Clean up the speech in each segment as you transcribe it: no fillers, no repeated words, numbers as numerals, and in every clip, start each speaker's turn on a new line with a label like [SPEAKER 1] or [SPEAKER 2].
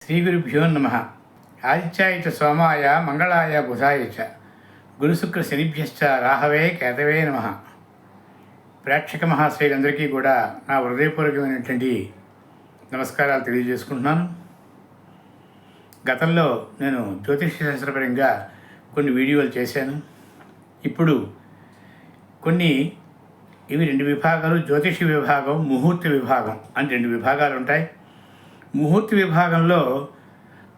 [SPEAKER 1] శ్రీగురుభ్యో నమ. ఆదిత్యాయ చ సోమాయ మంగళాయ బుధాయ చ గురుశుక్ర శనిభ్యశ్చ రాహవే కేతవే నమ. ప్రేక్షక మహాశయులందరికీ కూడా నా హృదయపూర్వకమైనటువంటి నమస్కారాలు తెలియజేసుకుంటున్నాను. గతంలో నేను జ్యోతిష శాస్త్రపరంగా కొన్ని వీడియోలు చేశాను. ఇప్పుడు ఇవి రెండు విభాగాలు, జ్యోతిష విభాగం, ముహూర్త విభాగం అని రెండు విభాగాలు ఉంటాయి. ముహూర్త విభాగంలో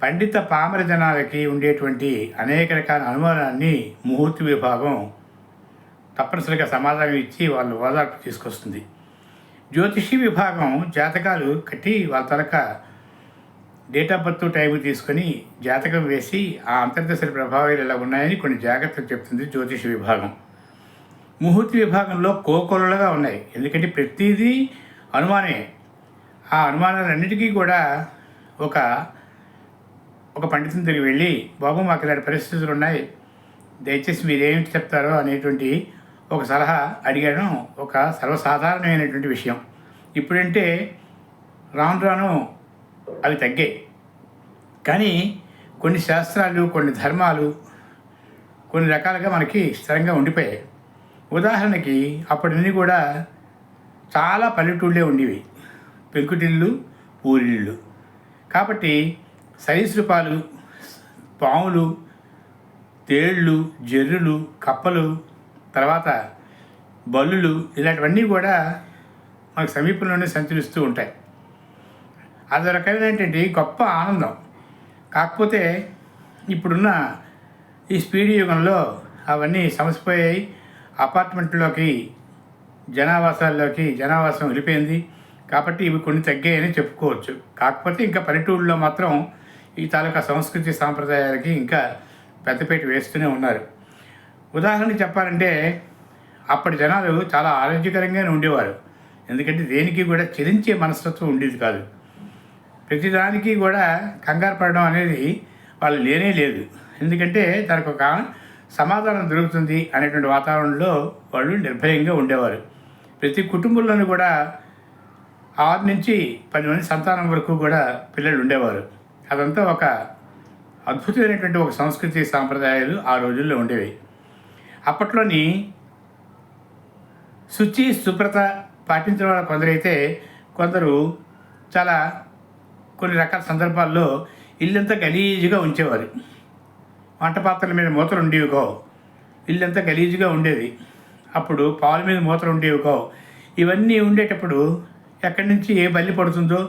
[SPEAKER 1] పండిత పామర జనాలకి ఉండేటువంటి అనేక రకాల అనుమానాన్ని ముహూర్త విభాగం తప్పనిసరిగా సమాధానం ఇచ్చి వాళ్ళు ఓదార్పు తీసుకొస్తుంది. జ్యోతిషి విభాగం జాతకాలు కట్టి వాళ్ళ తలక డేట్ ఆఫ్ బర్త్ టైం తీసుకొని జాతకం వేసి ఆ అంతర్దశల ప్రభావాలు ఎలా ఉన్నాయని కొన్ని జాగ్రత్తలు చెప్తుంది జ్యోతిష విభాగం. ముహూర్త విభాగంలో కోకొల్లగా ఉన్నాయి, ఎందుకంటే ప్రతిదీ అనుమానమే. ఆ అనుమానాలన్నిటికీ కూడా ఒక పండితుని దగ్గరికి వెళ్ళి, బాబు మాకు ఇలాంటి పరిస్థితులు ఉన్నాయి, దయచేసి మీరేమిటి చెప్తారో అనేటువంటి ఒక సలహా అడిగాను. ఒక సర్వసాధారణమైనటువంటి విషయం. ఇప్పుడంటే రాను రాను అవి తగ్గాయి, కానీ కొన్ని శాస్త్రాలు, కొన్ని ధర్మాలు కొన్ని రకాలుగా మనకి స్థిరంగా ఉండిపోయాయి. ఉదాహరణకి అప్పటిన్నీ కూడా చాలా పల్లెటూళ్ళే ఉండేవి, పెంకుటిళ్ళు, పూరిళ్ళు. కాబట్టి సరీసృపాలు, పాములు, తేళ్ళు, జర్రులు, కప్పలు, తర్వాత బల్లులు ఇలాంటివన్నీ కూడా మనకు సమీపంలోనే సంచరిస్తూ ఉంటాయి. అదో రకమైనటువంటి గొప్ప ఆనందం. కాకపోతే ఇప్పుడున్న ఈ స్పీడ్ యుగంలో అవన్నీ సమసిపోయాయి. అపార్ట్మెంట్లోకి జనావాసం వెళ్ళిపోయింది. కాబట్టి ఇవి కొన్ని తగ్గాయని చెప్పుకోవచ్చు. కాకపోతే ఇంకా పల్లెటూళ్ళలో మాత్రం ఈ తాలూకా సంస్కృతి సాంప్రదాయాలకి ఇంకా పెద్దపీట వేస్తూనే ఉన్నారు. ఉదాహరణకి చెప్పాలంటే అప్పటి జనాలు చాలా ఆరోగ్యకరంగానే ఉండేవారు, ఎందుకంటే దేనికి కూడా చెలించే మనస్తత్వం ఉండేది కాదు. ప్రతిదానికి కూడా కంగారు పడడం అనేది వాళ్ళు లేనే లేదు, ఎందుకంటే దానికి ఒక సమాధానం దొరుకుతుంది అనేటువంటి వాతావరణంలో వాళ్ళు నిర్భయంగా ఉండేవారు. ప్రతి కుటుంబంలోనూ కూడా 6 నుంచి 10 మంది సంతానం వరకు కూడా పిల్లలు ఉండేవారు. అదంతా ఒక అద్భుతమైనటువంటి ఒక సంస్కృతి సాంప్రదాయాలు ఆ రోజుల్లో ఉండేవి. అప్పట్లోని శుచి శుభ్రత పాటించిన వాళ్ళు కొందరైతే, కొందరు చాలా కొన్ని రకాల సందర్భాల్లో ఇల్లంతా గలీజుగా ఉంచేవారు. వంట పాత్రల మీద మూతలు ఉండేవి కావు, ఇల్లంతా గలీజుగా ఉండేది. అప్పుడు పాల మీద మూతలు ఉండేవి కావు. ఇవన్నీ ఉండేటప్పుడు ఎక్కడి నుంచి ఏ బల్లి పడుతుందో,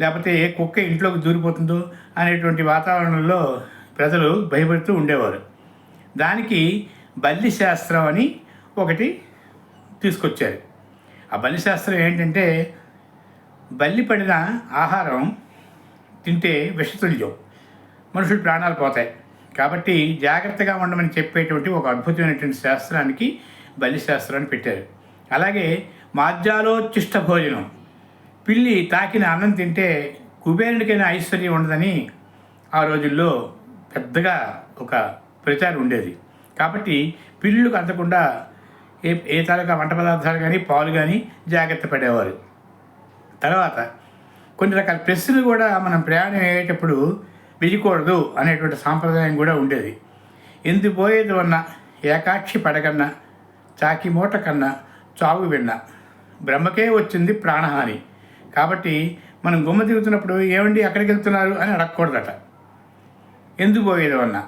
[SPEAKER 1] లేకపోతే ఏ కుక్క ఇంట్లోకి దూరిపోతుందో అనేటువంటి వాతావరణంలో ప్రజలు భయపడుతూ ఉండేవారు. దానికి బల్లి శాస్త్రం అని ఒకటి తీసుకొచ్చారు. ఆ బల్లి శాస్త్రం ఏంటంటే, బల్లి పడిన ఆహారం తింటే విషతుల్యం, మనుషులు ప్రాణాలు పోతాయి. కాబట్టి జాగ్రత్తగా ఉండమని చెప్పేటువంటి ఒక అద్భుతమైనటువంటి శాస్త్రానికి బల్లి శాస్త్రాన్ని పెట్టారు. అలాగే మాధ్యాలోచిష్ట భోజనం, పిల్లి తాకిన అన్నం తింటే కుబేరుడికైనా ఐశ్వర్యం ఉండదని ఆ రోజుల్లో పెద్దగా ఒక ప్రచారం ఉండేది. కాబట్టి పిల్లులకు అందకుండా ఏ తాలూకా వంట పదార్థాలు కానీ పాలు కానీ జాగ్రత్త పడేవారు. తర్వాత కొన్ని రకాల ప్రశ్నలు కూడా మనం ప్రయాణం అయ్యేటప్పుడు వెయ్యకూడదు అనేటువంటి సాంప్రదాయం కూడా ఉండేది. ఎందు పోయేది వన్న ఏకాక్షి పడగన్న, చాకి మూట కన్నా చావు విన్న, బ్రహ్మకే వచ్చింది ప్రాణహాని. కాబట్టి మనం గుమ్మ దిగుతున్నప్పుడు ఏమండి ఎక్కడికి వెళ్తున్నారు అని అడగకూడదట. ఎందుకు పోయేది వన్న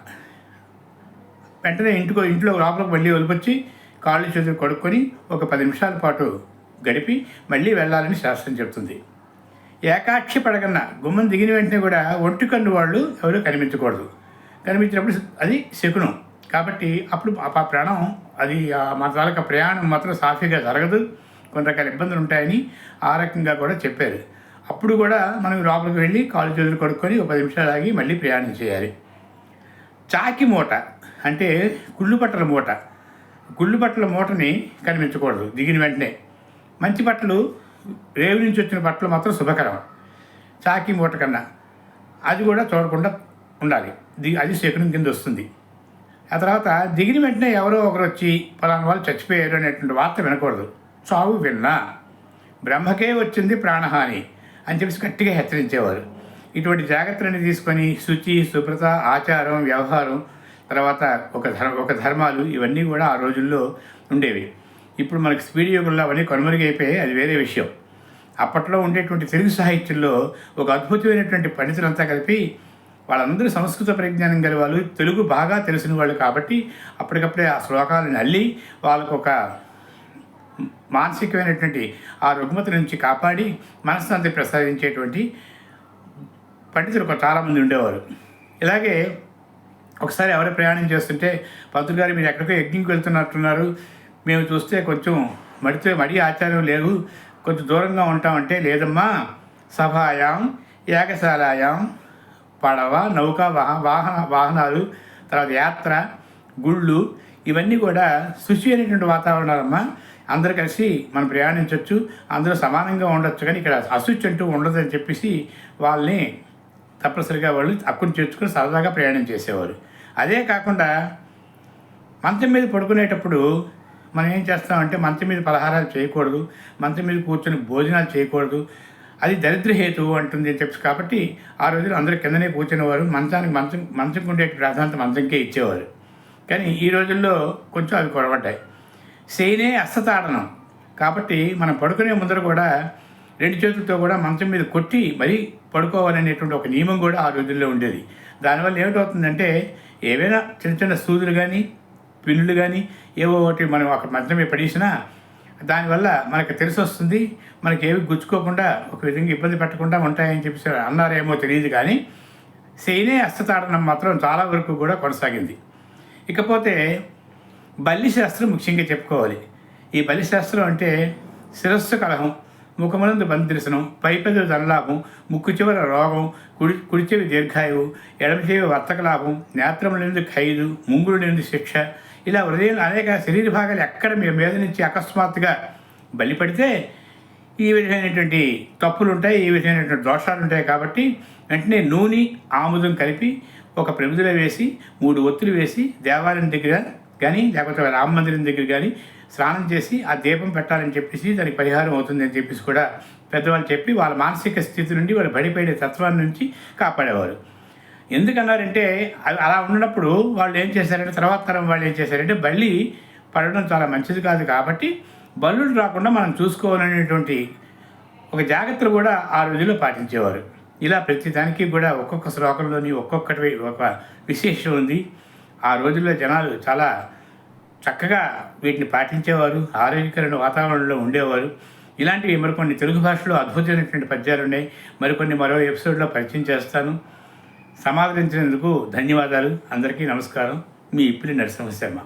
[SPEAKER 1] వెంటనే ఇంట్లో లోపలికి మళ్ళీ ఒలిపొచ్చి కాళ్ళు చేతులు కడుక్కొని ఒక 10 నిమిషాల పాటు గడిపి మళ్ళీ వెళ్ళాలని శాస్త్రం చెప్తుంది. ఏకాక్షి పడగన్న, గుమ్మం దిగిన వెంటనే కూడా ఒంటి కన్ను వాళ్ళు ఎవరు కనిపించకూడదు. కనిపించినప్పుడు అది శకునం. కాబట్టి అప్పుడు ఆ ప్రాణం అది మన తాలూకా ప్రయాణం మాత్రం సాఫీగా జరగదు, కొన్ని రకాల ఇబ్బందులు ఉంటాయని ఆ రకంగా కూడా చెప్పారు. అప్పుడు కూడా మనం లోపలికి వెళ్ళి కాళ్ళు చేతులు కడుక్కొని ఒక 10 నిమిషాలు ఆగి మళ్ళీ ప్రయాణం చేయాలి. చాకి మూట అంటే కుళ్ళు బట్టల మూటని కనిపించకూడదు దిగిన వెంటనే. మంచి బట్టలు, రేవు నుంచి వచ్చిన బట్టలు మాత్రం శుభకరం. చాకి మూట కన్నా అది కూడా చూడకుండా ఉండాలి, అది శకునం కింద వస్తుంది. ఆ తర్వాత దిగిన వెంటనే ఎవరో ఒకరు వచ్చి పలానా వాళ్ళు చచ్చిపోయారు అనేటువంటి వార్త వినకూడదు. చావు విన్నా బ్రహ్మకే వచ్చింది ప్రాణహాని అని చెప్పేసి గట్టిగా హెచ్చరించేవారు. ఇటువంటి జాగ్రత్తలని తీసుకొని శుచి, శుభ్రత, ఆచారం, వ్యవహారం, తర్వాత ఒక ధర్మాలు ఇవన్నీ కూడా ఆ రోజుల్లో ఉండేవి. ఇప్పుడు మనకి స్పీడ్ యుగంలో అవన్నీ కనుమరుగైపోయాయి, అది వేరే విషయం. అప్పట్లో ఉండేటువంటి తెలుగు సాహిత్యంలో ఒక అద్భుతమైనటువంటి పండితులంతా కలిపి వాళ్ళందరూ సంస్కృత పరిజ్ఞానం గల వాళ్ళు, తెలుగు బాగా తెలిసిన వాళ్ళు కాబట్టి అప్పటికప్పుడే ఆ శ్లోకాలను అల్లి వాళ్ళకు ఒక మానసికమైనటువంటి ఆ రుగ్మత నుంచి కాపాడి మనశ్శాంతి ప్రసాదించేటువంటి పండితులు చాలామంది ఉండేవారు. ఇలాగే ఒకసారి ఎవరు ప్రయాణం చేస్తుంటే, పంతులు గారు మీరు ఎక్కడికో యజ్ఞంకి వెళ్తున్నట్టున్నారు, మేము చూస్తే కొంచెం మడి ఆచారం లేదు, కొంచెం దూరంగా ఉంటామంటే, లేదమ్మా సభాయాం యాగశాలాయాం పడవ నౌకా వాహనాలు, తర్వాత యాత్ర, గుళ్ళు ఇవన్నీ కూడా శుచి అనేటువంటి వాతావరణాలమ్మా, అందరూ కలిసి మనం ప్రయాణించవచ్చు, అందరూ సమానంగా ఉండొచ్చు, కానీ ఇక్కడ అశుచి అంటూ ఉండదని చెప్పేసి వాళ్ళని తప్పనిసరిగా వాళ్ళు హక్కును చేర్చుకొని సరదాగా ప్రయాణం చేసేవారు. అదే కాకుండా మంచం మీద పడుకునేటప్పుడు మనం ఏం చేస్తామంటే, మంచం మీద పలహారాలు చేయకూడదు, మంచం మీద కూర్చొని భోజనాలు చేయకూడదు, అది దరిద్ర హేతువు అంటుంది అని చెప్పి కాబట్టి ఆ రోజుల్లో అందరూ కిందనే కూర్చునేవారు. మంచంకి ఉండే ప్రాధాన్యత మంచంకే ఇచ్చేవారు. కానీ ఈ రోజుల్లో కొంచెం అవి కొరవడ్డాయి. శయనే హస్తతాడనం కాబట్టి మనం పడుకునే ముందర కూడా 2 చేతులతో కూడా మంచం మీద కొట్టి మరీ పడుకోవాలనేటువంటి ఒక నియమం కూడా ఆ రోజుల్లో ఉండేది. దానివల్ల ఏమిటవుతుందంటే, ఏవైనా చిన్న చిన్న సూదులు కానీ పిల్లులు కానీ ఏవో ఒకటి మనం ఒక మంచం మీద పడేసినా దానివల్ల మనకు తెలిసి వస్తుంది, మనకి ఏవి గుచ్చుకోకుండా ఒక విధంగా ఇబ్బంది పెట్టకుండా ఉంటాయని చెప్పేసి అన్నారేమో తెలియదు. కానీ శయనే హస్తతాడనం మాత్రం చాలా వరకు కూడా కొనసాగింది. ఇకపోతే బల్లి శాస్త్రం ముఖ్యంగా చెప్పుకోవాలి. ఈ బల్లి శాస్త్రం అంటే శిరస్సు కలహం, ముఖమునందు బంధించడం, పైపెదవి ధనలాభం, ముక్కు చివర రోగం, కుడి చెవి దీర్ఘాయువు, ఎడమ చెవి వర్తక లాభం, నేత్రములందు ఖైదు, ముంగుడు శిక్ష, ఇలా హృదయం అనేక శరీర భాగాలు ఎక్కడ మీద నుంచి అకస్మాత్తుగా బలిపడితే ఈ విధమైనటువంటి తప్పులు ఉంటాయి, ఈ విధమైనటువంటి దోషాలు ఉంటాయి. కాబట్టి వెంటనే నూనె ఆముదం కలిపి ఒక ప్రమిదిలో వేసి 3 ఒత్తులు వేసి దేవాలయం దగ్గర కానీ లేకపోతే రామ మందిరం దగ్గర కానీ స్నానం చేసి ఆ దీపం పెట్టాలని చెప్పేసి దానికి పరిహారం అవుతుంది అని చెప్పేసి కూడా పెద్దవాళ్ళు చెప్పి వాళ్ళ మానసిక స్థితి నుండి వాళ్ళు బడిపడే తత్వాన్ని నుంచి కాపాడేవారు. ఎందుకన్నారంటే, అలా ఉన్నప్పుడు వాళ్ళు ఏం చేశారంటే, తర్వాత తరం వాళ్ళు ఏం చేశారంటే, బల్లి పడడం చాలా మంచిది కాదు కాబట్టి బల్లులు రాకుండా మనం చూసుకోవాలనేటువంటి ఒక జాగ్రత్తలు కూడా ఆ రోజుల్లో పాటించేవారు. ఇలా ప్రతి దానికి కూడా ఒక్కొక్క శ్లోకంలోని ఒక్కొక్కటి ఒక విశేషం ఉంది. ఆ రోజుల్లో జనాలు చాలా చక్కగా వీటిని పాటించేవారు, ఆరోగ్యకరమైన వాతావరణంలో ఉండేవారు. ఇలాంటివి మరికొన్ని తెలుగు భాషలో అద్భుతమైనటువంటి పద్యాలు ఉన్నాయి. మరో ఎపిసోడ్లో పరిచయం చేస్తాను. సమాదరించినందుకు ధన్యవాదాలు. అందరికీ నమస్కారం. మీ ఇప్పిలి నరసింహశర్మ.